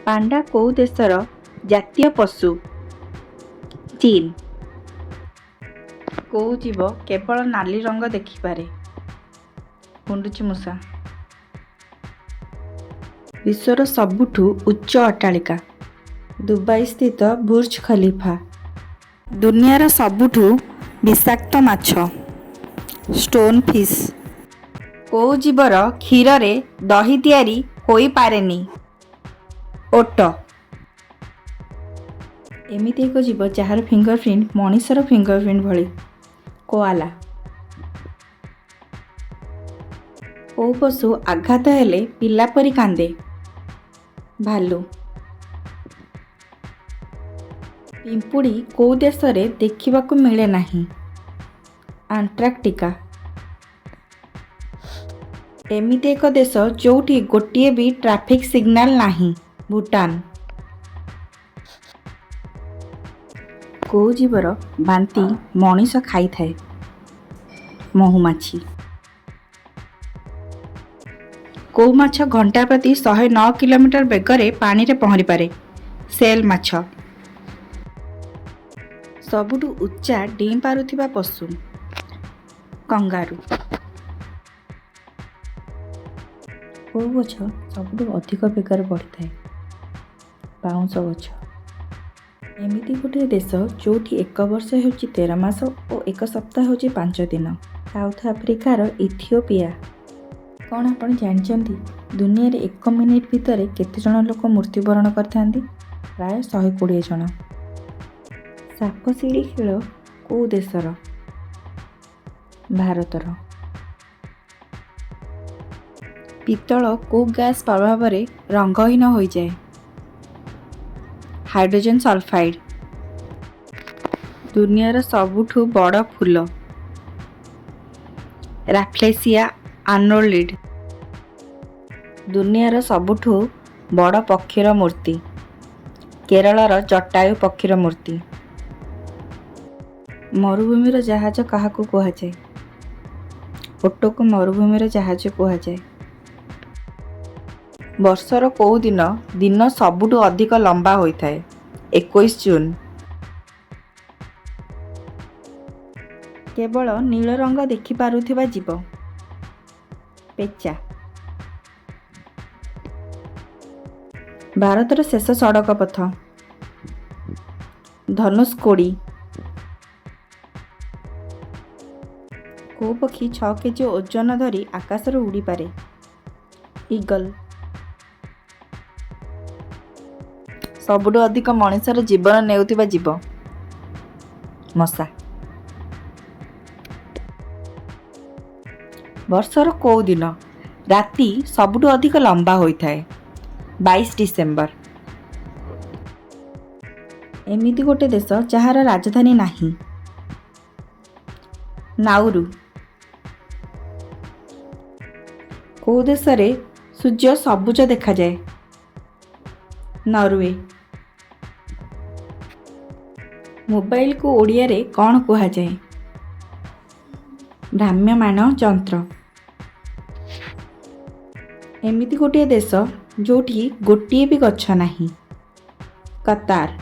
पांडा कोउ देशर जातीय पशु? चीन। कोउ जीव केवल नाली रंग देखिपारे? गुंडुची मूषा। विश्वर सबुठु उच्च अट्टालिका? दुबई स्थित बुर्ज खलीफा। दुनियार सबुठु विषाक्त माछ? Stone fish. कोउ जीवर क्षीर रे दही तैयारी होई पारेनी? ओट। एमिति एक जीव जार फिंगरप्रिंट मनीषर फिंगरप्रिंट भली? कोआला। कोउ पशु आघात हेले पिला परी कांदे? भालू। पिंपुड़ी कोउ देश रे देखिबाकू मिले नाही? अंटार्कटिका। एमिति एक देश जोठी गोटिए भी ट्रैफिक सिग्नल नाही? भूटान। कोउ जीवर बांती मनीष खाई थाए? महुमाछी। कोउ माछ घंटा प्रति 109 किलोमीटर बेगरे पानी रे पहरी पारे? सेल माछ। सबुठु उच्चा डीं पारुथिबा पशु? कंगारू। कोउ गछ सबुठु अधिक बेगर बढ़ी थाए? बाउंश गछ। एमिति गोटे देश जोठी 1 वर्ष होची 13 मास और 1 सप्ताह होची 5 दिन? साउथ आफ्रिकार इथियोपिया। कौन आपण जानचंती दुनिया रे 1 मिनिट भितर केते जण लोक मृत्युवरण करथांती? प्राय 120 जण। साप सीढ़ी खेल कोउ देशर? भारतर। पितल कोउ गैस प्रभाव रे रंगहीन हो जाए? Hydrogen sulphide. दुनियार सबुठु बड़ फूल? Rafflesia Arnold. दुनियार सबुठु बड़ पक्षीर मूर्ति? केरलर जटायु पक्षीर मूर्ति। मरुभूमिर जहाज काहाकू कुहाଯାଏ? ओटको मरुभूमिर जहाज कुहाଯାଏ। वर्षर कोउ दिन दिन सबुठु अधिक लंबा होइथाए? 21 जून। केवल नील रंग देखि पारुथिबा जीव? पेचा। भारतर शेष सड़क पथ? धनुषकोडी। कोउ पक्षी 6 केजी ओजन धरी आकाश रे उड़ी पारे? ईगल। सबुठु अधिक मनुष्यर जीवन नेउथिबा जीव? मशा। वर्षर कोउ दिन राति सबुठु अधिक लंबा होइथाए? 22 डिसेम्बर। एमिति गोटे देश जहार राजधानी नाही? नाउरू। कोउ देश रे सूर्य सबुज देखा जाए? नॉर्वे। मोबाइल को ओडिया रे कौन कुहा जाए? भ्राम्यमाण यंत्र। एमिति गोटे देश जोठी गोटिए भी गछ नाही? कतार।